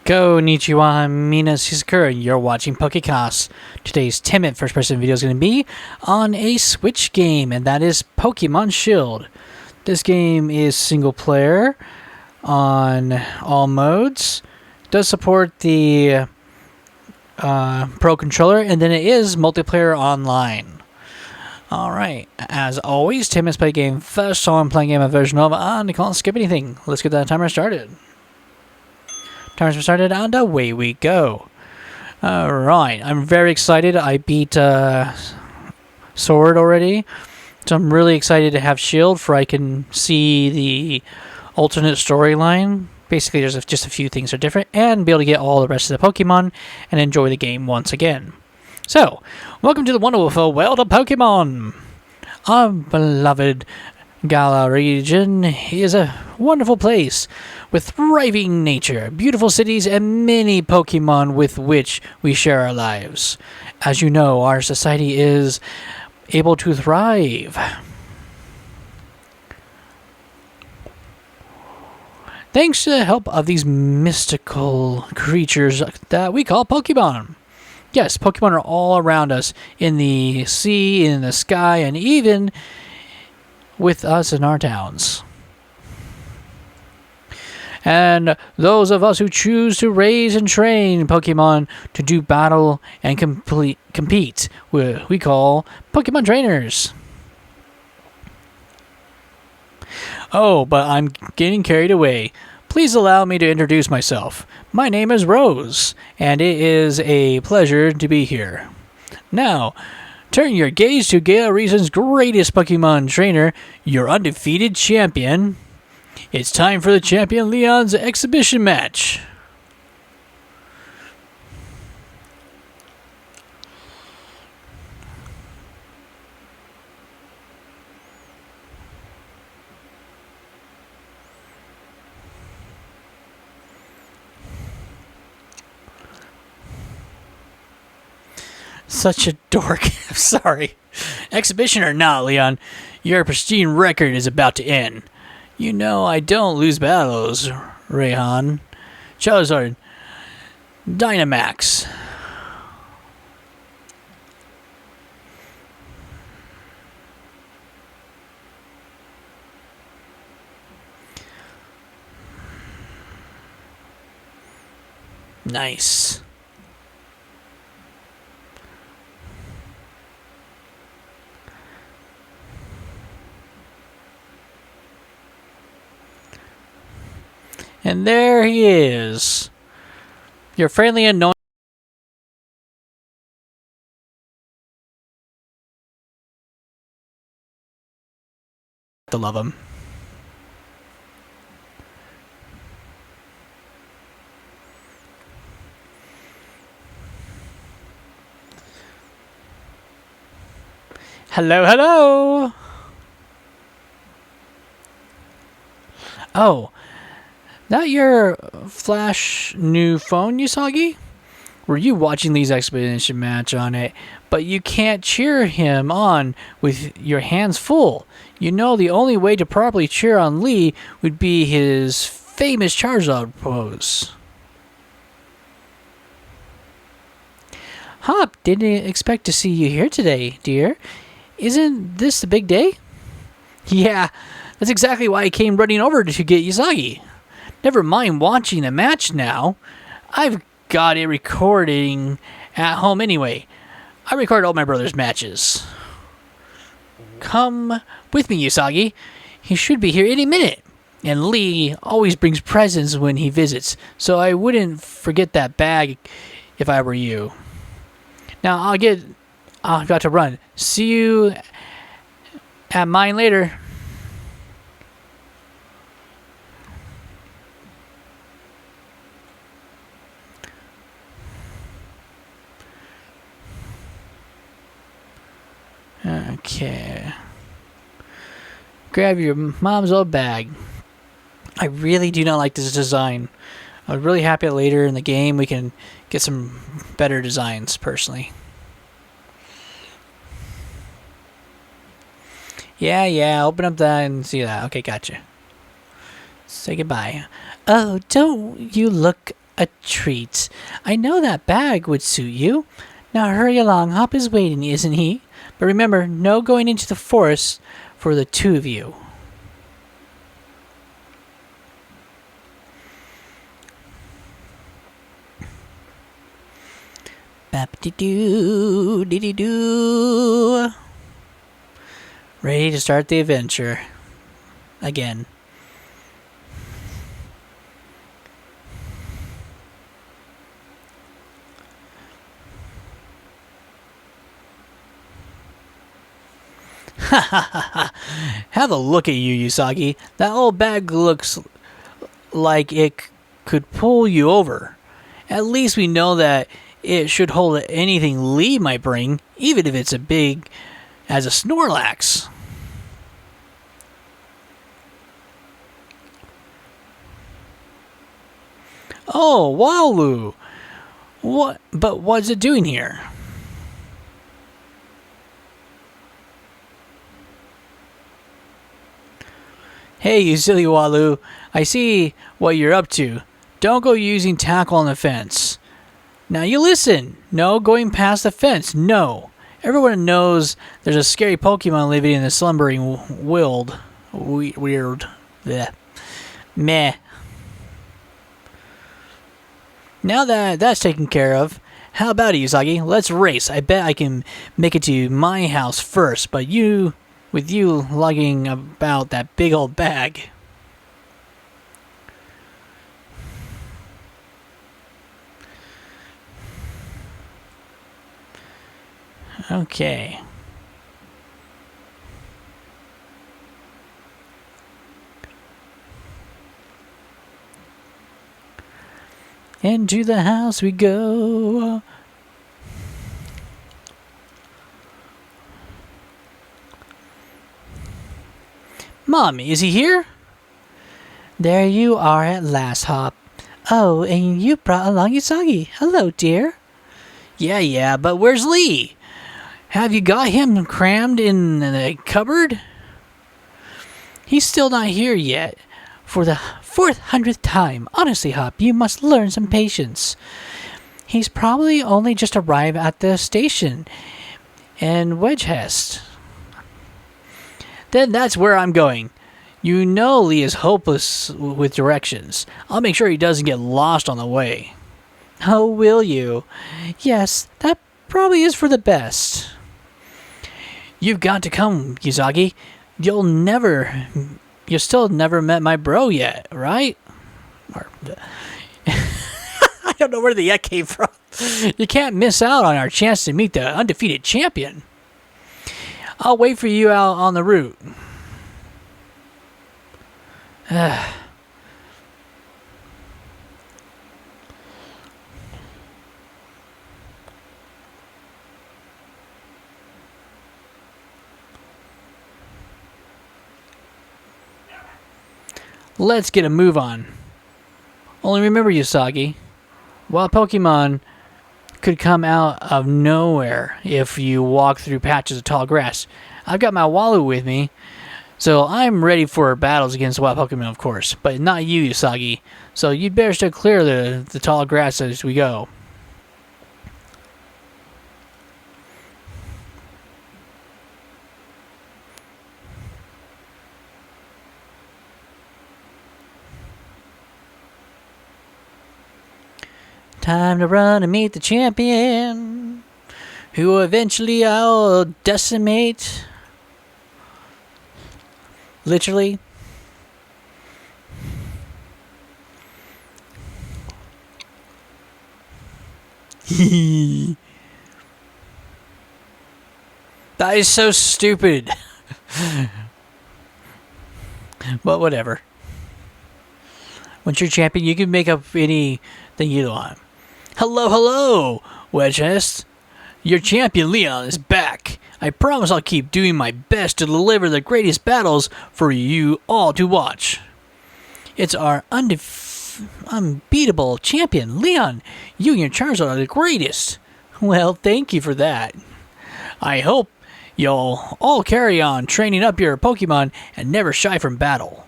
Konnichiwa, Mina Shizakura, and you're watching PokeCast. Today's 10-minute first-person video is going to be on a Switch game, and that is Pokemon Shield. This game is single-player on all modes. It does support the Pro Controller, and then it is multiplayer online. Alright, as always, 10 minutes play game first, so I'm playing game of version of and I can't skip anything. Let's get that timer started. Timer's started and away we go. Alright, I'm very excited. I beat Sword already, so I'm really excited to have Shield for I can see the alternate storyline. Basically, there's just a few things are different, and be able to get all the rest of the Pokemon and enjoy the game once again. So, welcome to the wonderful world of Pokemon! Our beloved Galar region is a wonderful place with thriving nature, beautiful cities, and many Pokemon with which we share our lives. As you know, our society is able to thrive. Thanks to the help of these mystical creatures that we call Pokemon. Yes, Pokemon are all around us, in the sea, in the sky, and even with us in our towns. And those of us who choose to raise and train Pokemon to do battle and compete, we call Pokemon trainers. Oh, but I'm getting carried away. Please allow me to introduce myself. My name is Rose, and it is a pleasure to be here. Now, turn your gaze to Galar Region's greatest Pokemon trainer, your undefeated champion. It's time for the Champion Leon's exhibition match. Such a dork. I'm sorry. Exhibition or not, Leon, your pristine record is about to end. You know I don't lose battles, Raihan. Charizard, Dynamax. Nice. And there he is. Your friendly annoying. To love him. Hello, hello. Oh. Not your flash new phone, Usagi? Were you watching Lee's exhibition match on it, but you can't cheer him on with your hands full? You know the only way to properly cheer on Lee would be his famous Charizard pose. Hop, didn't expect to see you here today, dear. Isn't this the big day? Yeah, that's exactly why I came running over to get Usagi. Never mind watching the match now. I've got it recording at home anyway. I record all my brother's matches. Come with me, Usagi. He should be here any minute. And Lee always brings presents when he visits, so I wouldn't forget that bag if I were you. Now, I've got to run. See you at mine later. Okay. Grab your mom's old bag. I really do not like this design. I was really happy that later in the game we can get some better designs, personally. Yeah, open up that and see that. Okay, gotcha. Say goodbye. Oh, don't you look A treat. I know that bag would suit you. Now hurry along. Hop is waiting, isn't he? But remember, no going into the forest for the two of you. Bap-de-doo, dee-dee-doo. Ready to start the adventure. Again. Ha ha ha ha. Have a look at you, Usagi. That old bag looks like it could pull you over. At least we know that it should hold anything Lee might bring, even if it's as big as a Snorlax. Oh, Walu! What? But what's it doing here? Hey, you silly Walu. I see what you're up to. Don't go using tackle on the fence. Now you listen. No going past the fence. No. Everyone knows there's a scary Pokemon living in the slumbering wild. Weird. Blech. Meh. Now that that's taken care of, how about it, Usagi? Let's race. I bet I can make it to my house first, but with you lugging about that big old bag. Okay. Into the house we go. Mommy, is he here? There you are at last, Hop. Oh, and you brought along Usagi. Hello, dear. Yeah, but where's Lee? Have you got him crammed in the cupboard? He's still not here yet. For the 400th time. Honestly, Hop, you must learn some patience. He's probably only just arrived at the station in Wedgehest. Then that's where I'm going. You know Lee is hopeless with directions. I'll make sure he doesn't get lost on the way. Oh, will you? Yes, that probably is for the best. You've got to come, Usagi. You still never met my bro yet, right? I don't know where the yet came from. You can't miss out on our chance to meet the undefeated champion. I'll wait for you out on the route. Let's get a move on. Only remember, Usagi, wild Pokemon could come out of nowhere if you walk through patches of tall grass. I've got my Walu with me, so I'm ready for battles against wild Pokemon, of course, but not you, Usagi. So you'd better stay clear of the tall grass as we go. Time to run and meet the champion, who eventually I'll decimate. Literally. That is so stupid. But whatever. Once you're champion, you can make up anything you want. Hello, Wedgehest. Your champion Leon is back. I promise I'll keep doing my best to deliver the greatest battles for you all to watch. It's our unbeatable champion, Leon. You and your Charizard are the greatest. Well, thank you for that. I hope you'll all carry on training up your Pokemon and never shy from battle.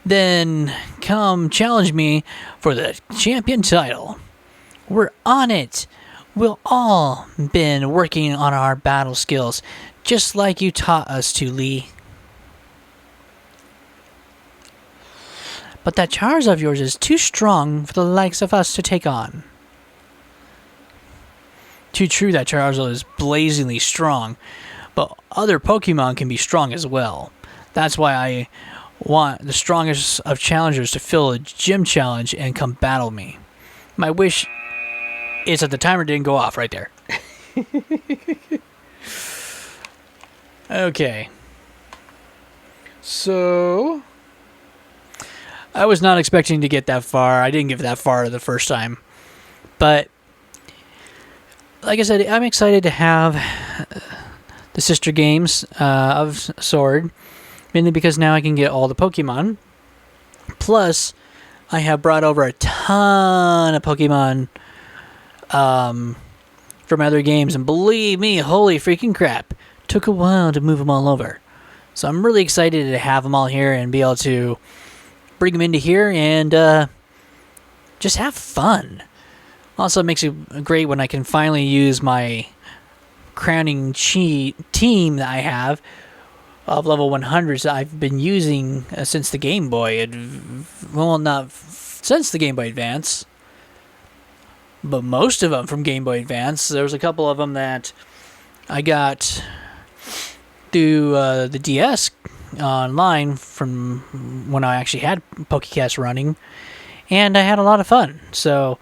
then come challenge me for the champion title. We're on it. We've all been working on our battle skills, just like you taught us to, Lee. But that Charizard of yours is too strong for the likes of us to take on. Too true that Charizard is blazingly strong, but other Pokemon can be strong as well. That's why I want the strongest of challengers to fill a gym challenge and come battle me. My wish is that the timer didn't go off right there. Okay. So I was not expecting to get that far. I didn't get that far the first time. But like I said, I'm excited to have the sister games of Sword. Mainly because now I can get all the Pokemon. Plus, I have brought over a ton of Pokemon from other games. And believe me, holy freaking crap. Took a while to move them all over. So I'm really excited to have them all here and be able to bring them into here and just have fun. Also, it makes it great when I can finally use my crowning team that I have of level 100s that I've been using since the Game Boy. Well, not since the Game Boy Advance, but most of them from Game Boy Advance. There was a couple of them that I got through the DS online from when I actually had PokeCast running, and I had a lot of fun. So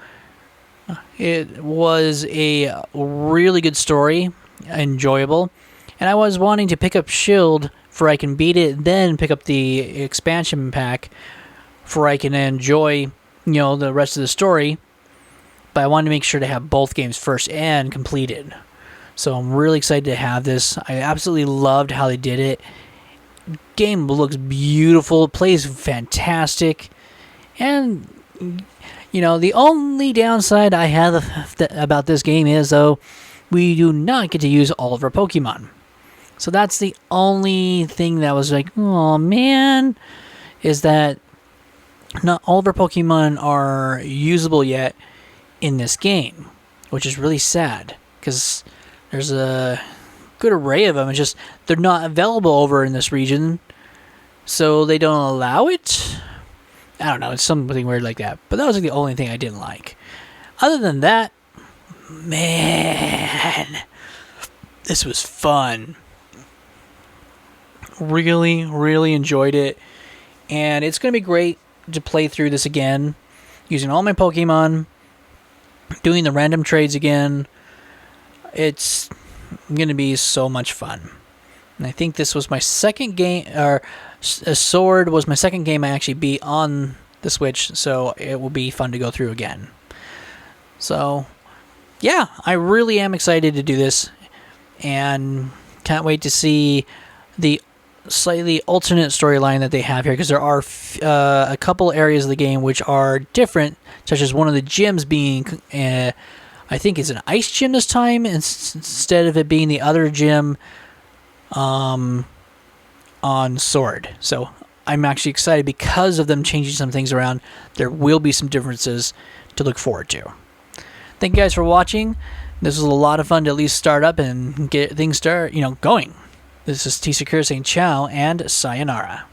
it was a really good story, enjoyable, and I was wanting to pick up Shield for I can beat it, then pick up the expansion pack for I can enjoy, the rest of the story. But I wanted to make sure to have both games first and completed. So I'm really excited to have this. I absolutely loved how they did it. Game looks beautiful, plays fantastic, and the only downside I have about this game is, though, we do not get to use all of our Pokemon. So that's the only thing that was like, oh man, is that not all of our Pokemon are usable yet in this game, which is really sad, because there's a good array of them. It's just they're not available over in this region, so they don't allow it. I don't know, it's something weird like that. But that was the only thing I didn't like. Other than that, man, this was fun. Really, really enjoyed it. And it's going to be great to play through this again, using all my Pokemon, doing the random trades again. It's going to be so much fun. And I think this was my second game, or Sword was my second game I actually beat on the Switch, so it will be fun to go through again. So, yeah, I really am excited to do this, and can't wait to see the slightly alternate storyline that they have here, because there are a couple areas of the game which are different, such as one of the gyms being, I think it's an ice gym this time, instead of it being the other gym on Sword. So I'm actually excited because of them changing some things around. There will be some differences to look forward to. Thank you guys for watching. This was a lot of fun to at least start up and get things going. This is T Secure saying ciao and sayonara.